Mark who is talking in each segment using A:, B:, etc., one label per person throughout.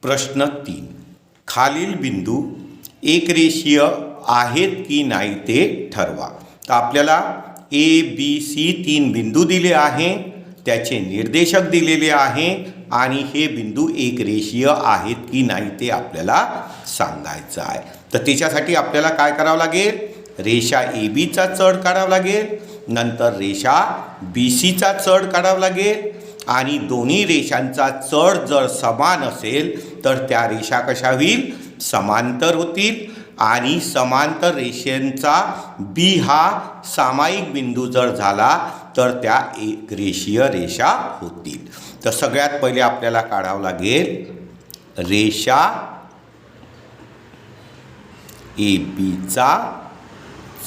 A: प्रश्न 3. खालील बिंदू एकरेषीय आहेत की नाही ते ठरवा. तर आपल्याला ए बी सी 3 बिंदू दिले आहे, त्याचे निर्देशक दिलेले आहे आणि हे बिंदू एकरेषीय आहेत की नाही ते आपल्याला सांगायचं आहे. तर त्याच्यासाठी आपल्याला काय करावं लागेल? रेषा ए बीचा चढ काढावा लागेल, नंतर रेषा बी सीचा चढ काढावा लागेल आणि दोन्ही रेषांचा चढ जर समान असेल तर त्या रेषा कशा होईल? समांतर होतील आणि समांतर रेषेंचा बी हा सामायिक बिंदू जर झाला तर त्या एकरेषीय रेषा होतील. तर सगळ्यात पहिले आपल्याला काढावं लागेल रेषा ए बीचा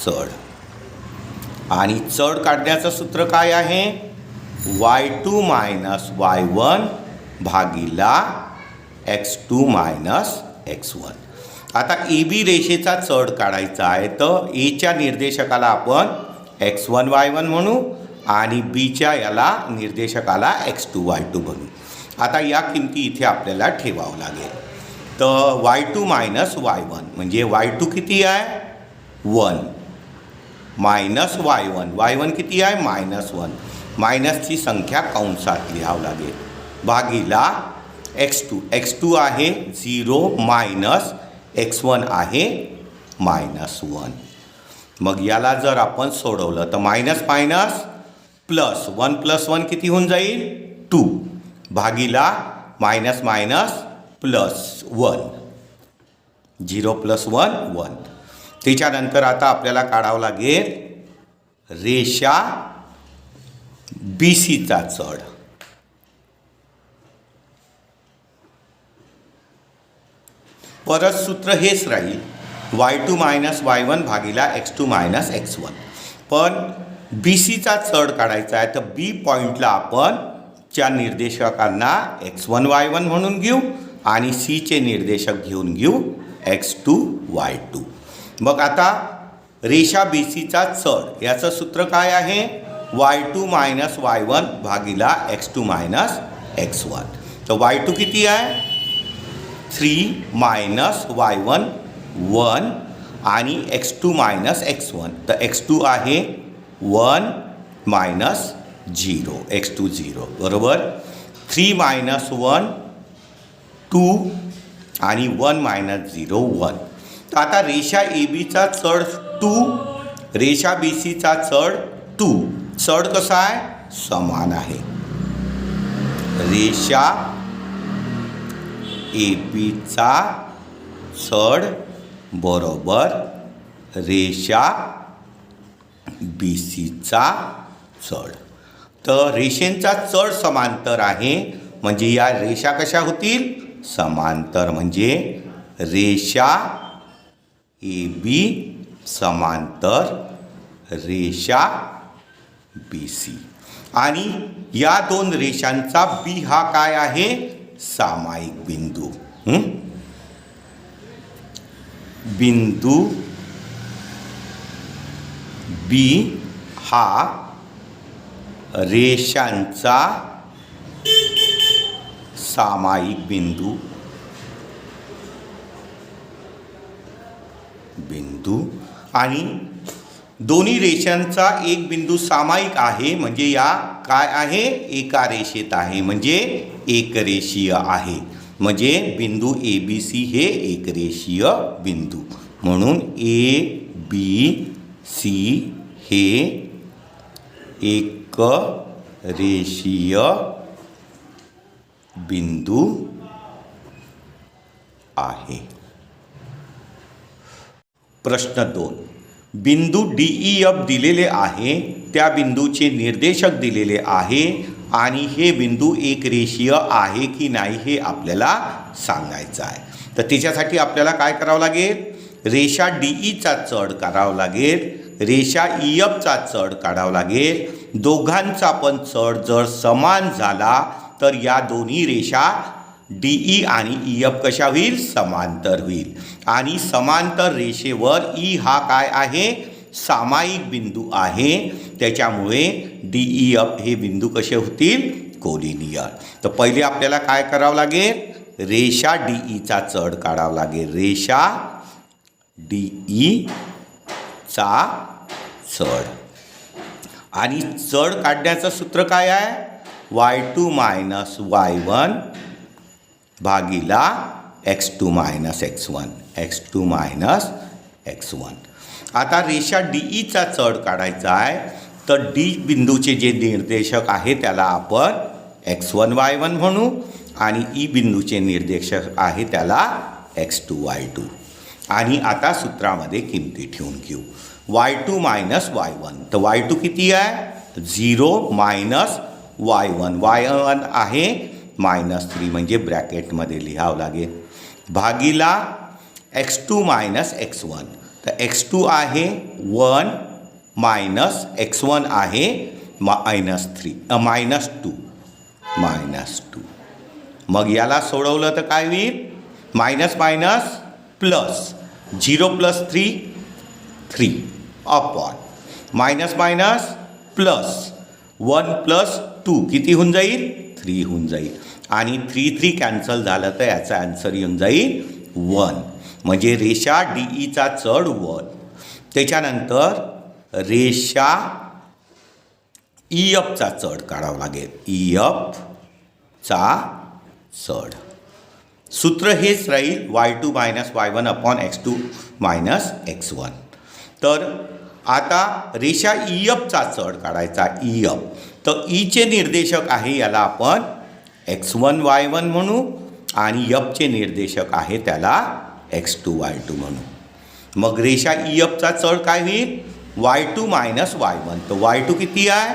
A: चढ, आणि चढ काढण्याचं सूत्र काय आहे? y2 minus y1 भागिला x2 minus x1. आता ए बी रेषेचा चढ काढायचा आहे, तर एच्या निर्देशकाला आपण x1 y1 म्हणू आणि बीच्या याला निर्देशकाला x2 y2 म्हणू. आता या किमती इथे आपल्याला ठेवावं लागेल. तर y2 मायनस y1 म्हणजे y2 किती आहे? 1 मायनस y1 किती आहे? -1. मायनसची संख्या कंसात लिहावं लागेल भागिला x2 आहे 0 मायनस x1 आहे -1. मग याला जर आपण सोडवलं तर मायनस मायनस प्लस 1 प्लस 1 किती होऊन जाईल? 2 भागिला मायनस मायनस प्लस 1, 0 प्लस 1 1. त्याच्यानंतर आता आपल्याला काढावं लागेल रेषा बी सीचा चढ. परत सूत्र हेच राहील y2 minus y1 भागिला x2 minus x1. पण बी सीचा चढ काढायचा आहे तर बी पॉईंटला आपण च्या निर्देशकांना x1 y1 म्हणून घेऊ आणि सीचे निर्देशक घेऊन घेऊ x2 y2. मग आता रेषा बी सीचा चढ याचं सूत्र काय आहे? y2 minus y1 भागिला x2 minus x1. तर y2 किती आहे? 3 मायनस y1 1 आणि x2 मायनस x1. तर x2 आहे 1 मायनस 0, x2 0 बरोबर. 3 मायनस 1 2 आणि 1 मायनस 0 1. तर आता रेषा ए बीचा चढ 2, रेषा बी सीचा चढ 2. चढ कसा आहे? समान आहे. रेषा ए बीचा चढ बरोबर रेषा बी सीचा चढ. तर रेषेंचा चढ समांतर आहे म्हणजे या रेषा कशा होतील? समांतर. म्हणजे रेषा ए बी समांतर रेषा बी सी. आणि या दोन रेषांचा बी हा काय आहे? सामायिक बिंदू. बिंदू बी हा रेषांचा सामायिक बिंदू आणि दोन्ही रेषांचा एक बिंदू सामायिक आहे म्हणजे या काय आहे? एका रेषेत आहे म्हणजे एकरेषीय आहे. म्हणजे बिंदू ए बी सी हे एकरेषीय बिंदू, म्हणून ए बी सी हे एकरेषीय बिंदू आहे. प्रश्न 2. बिंदू डी ई एफ दिलेले आहे, त्या बिंदूचे निर्देशक दिलेले आहे आणि हे बिंदू एकरेषीय आहे की नाही हे आपल्याला सांगायचं आहे. तर त्याच्यासाठी आपल्याला काय करावं लागेल? रेषा डी ईचा चढ काढावा लागेल, रेषा ई एफचा चढ काढावा लागेल. दोघांचा पण चढ जर समान झाला तर या दोन्ही रेषा डी ई आणि ई एफ कशा होईल? समांतर होईल. आणि समांतर रेषेवर ई हा काय आहे? सामायिक बिंदू आहे. त्याच्यामुळे डी ई एफ हे बिंदू कसे होतील? कोलिनियर. तर पहिले आपल्याला काय करावं लागेल? रेषा DEचा चढ काढावा लागेल. रेषा DEचा चढ. आणि चढ काढण्याचं सूत्र काय आहे? y2 minus y1 भागिला x2 minus x1. x2 minus x1. आता रेषा DEचा चढ काढायचा आहे, तर D बिंदूचे जे निर्देशक आहे त्याला आपण x1 y1 म्हणू आणि E बिंदूचे निर्देशक आहे त्याला x2 y2. आणि आता सूत्रामध्ये किमती ठेवून घेऊ. y2 मायनस y1, तर y2 किती आहे? 0 मायनस y1. y1 आहे -3 म्हणजे ब्रॅकेटमध्ये लिहावं लागेल. भागिला x2 मायनस x1, तर x2 आहे 1 मायनस x1 आहे -2. मग याला सोडवलं तर काय होईल? Minus minus plus 0 plus 3 upon minus minus plus 1 plus 2 किती होऊन जाईल? 3 होऊन जाईल. आणि 3 कॅन्सल झालं तर याचा आन्सर येऊन जाईल 1. म्हणजे रेषा DEचा चढ 1. त्याच्यानंतर रेषा EFचा चढ काढावा लागेल. EFचा चढ सूत्र हेच राहील y2 minus y1 upon x2 minus x1. तर आता रेषा EFचा चढ काढायचा. EF, तर ईचे निर्देशक आहे याला आपण x1 y1 म्हणू आणि Fचे निर्देशक आहे त्याला x2 y2 म्हणू. मग रेषा EFचा चढ काय होईल? y2 मायनस y1, तर y2 किती आहे?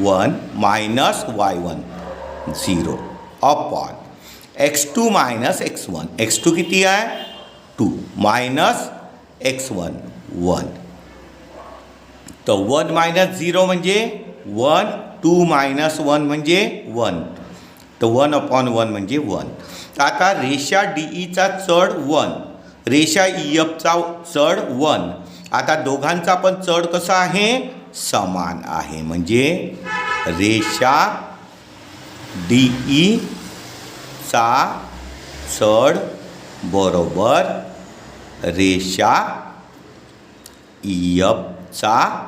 A: 1 minus y1 0 upon x2 minus x1, x2 किती आहे? 2 मायनस x1 1. तर 1 मायनस 0 म्हणजे 1, 2 मायनस 1 म्हणजे 1, तर 1 अपॉन 1 म्हणजे 1. आता रेषा DEचा चढ 1, रेषा EFचा चढ 1. आता दोघांचा पण चढ कसा आहे? समान आहे. म्हणजे रेषा DEचा चढ बरोबर रेषा EFचा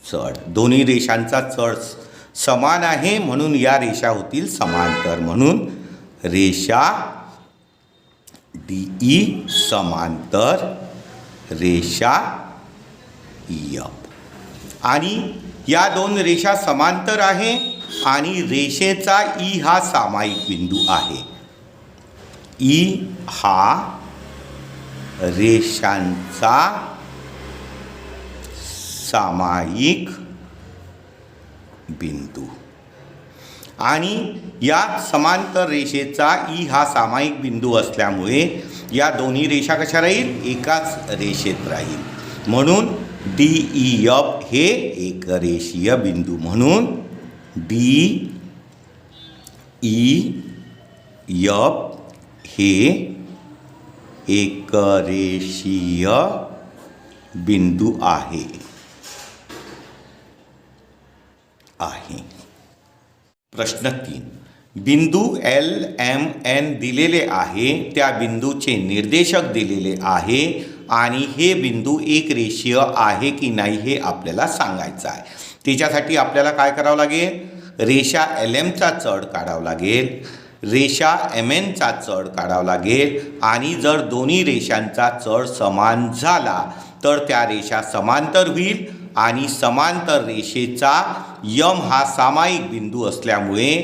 A: चढ. दोन्ही रेषांचा चढ समान आहे म्हणून या रेषा होतील समांतर. म्हणून रेषा DE समांतर रेषा EF. आणि या दोन रेषा समांतर आहे आणि रेषेचा E हा सामायिक बिंदू आहे. E हा रेषांचा सामायिक बिंदू. आणि या समांतर रेषेचा E हा सामायिक बिंदू असल्यामुळे या दोन्ही रेषा कशा राहील? एकाच रेषेत राहील. म्हणून DEF हे एकरेषीय बिंदू. म्हणून DEF हे एकरेषीय बिंदू आहे. प्रश्न 3. बिंदू LMN दिलेले आहे, त्या बिंदूचे निर्देशक दिलेले आहे आणि हे बिंदू एकरेषीय आहे की नाही हे आपल्याला सांगायचं आहे. त्याच्यासाठी आपल्याला काय करावं लागेल? रेषा LMचा चढ काढावा लागेल, रेषा MNचा चढ काढावा लागेल आणि जर दोन्ही रेषांचा चढ समान झाला तर त्या रेषा समांतर होईल आणि समांतर रेषेचा M हा सामायिक बिंदू असल्यामुळे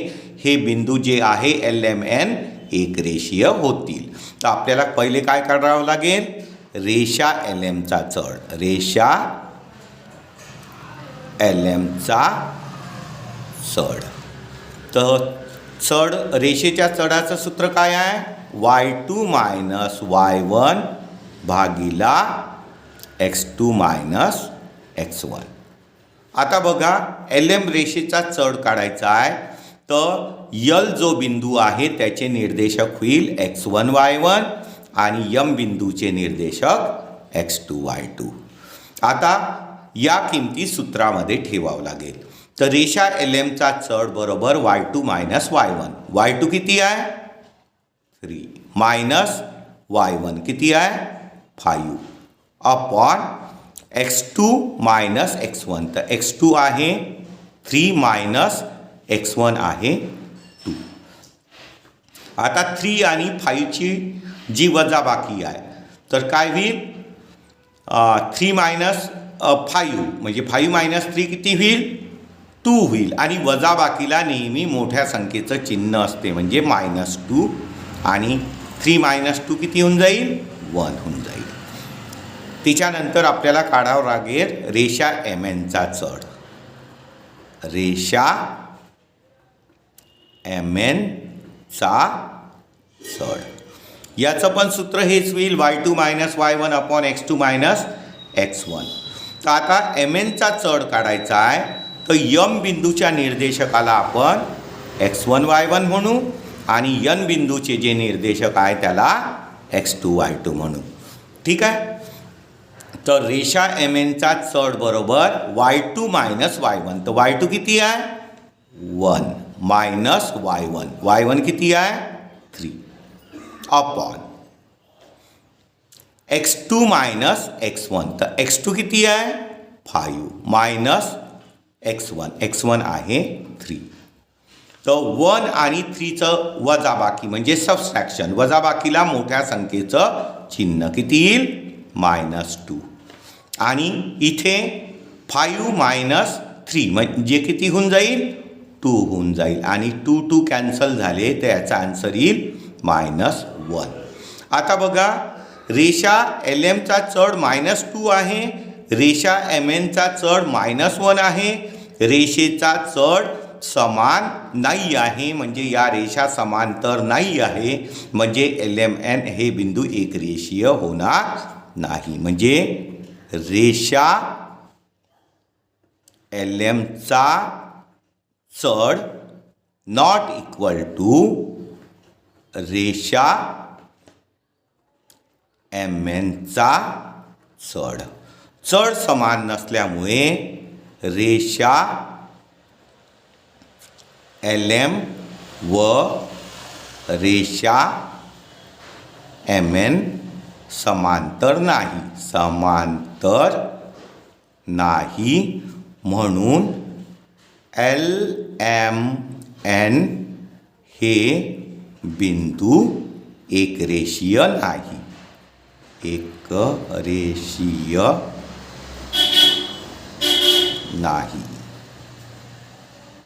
A: हे बिंदू जे आहे LMN एकरेषीय होतील. तर आपल्याला पहिले काय करावं लागेल? रेषा LMचा चढ, रेषा LMचा चढ. तर चढ रेषेच्या चढाचं सूत्र काय आहे? y2 minus y1 भागिला x2 minus x1. आता बघा LM रेषेचा चढ काढायचा आहे, तर L जो बिंदू आहे त्याचे निर्देशक होईल x1 y1 आणि M बिंदूचे निर्देशक x2 y2. आता या किमती सूत्रामध्ये ठेवावं लागेल. तर रेषा LMचा चढ बरोबर y2 मायनस y1. y2 किती आहे? 3 मायनस y1 किती आहे 5 अपॉन x2 मायनस x1 तर x2 आहे 3 मायनस x1 आहे 2. आता 3 आणि 5ची जी वजाबाकी आहे तर काय होईल 3 मायनस 5 म्हणजे 5 मायनस 3 किती होईल 2 होईल आणि वजाबाकीला नेहमी मोठ्या संख्येचं चिन्ह असते म्हणजे -2 आणि 3 मायनस 2 किती होऊन जाईल 1 होऊन जाईल. त्याच्यानंतर आपल्याला काढावं लागेल रेषा MNचा चढ. रेषा MNचा चढ याचं पण सूत्र हेच होईल y2 minus y1 upon x2 minus x1. तर आता MNचा चढ काढायचा आहे तर m बिंदूच्या निर्देशकाला आपण x1 y1 म्हणू आणि n बिंदूचे जे निर्देशक आहे त्याला x2 y2 म्हणू. ठीक आहे. तर रेषा MNचा चढ बरोबर y2 मायनस y1 तर y2 किती आहे 1 मायनस y1 किती आहे 3 अपॉन x2 मायनस x1 तर x2 किती आहे 5 मायनस x1 आहे 3. तर 1 आणि 3चं वजाबाकी म्हणजे सबस्ट्रॅक्शन वजाबाकीला मोठ्या संख्येचं चिन्ह किती येईल -2 आणि इथे 5 मायनस 3 म्हणजे किती होऊन जाईल 2 होऊन जाईल आणि 2 कॅन्सल झाले तर याचा आन्सर येईल -1. आता बघा रेषा LMचा चढ -2 आहे रेषा MNचा चढ -1 आहे. रेषेचा चढ समान नाही आहे म्हणजे या रेषा समांतर नाही आहे म्हणजे LMN हे बिंदू एक रेषीय होणार नाही म्हणजे रेषा LMचा चढ नॉट इक्वल टू रेषा MNचा चढ समान नसल्यामुळे रेषा LM व रेषा MN समांतर नाही म्हणून LMN हे बिंदू एकरेषीय नाही.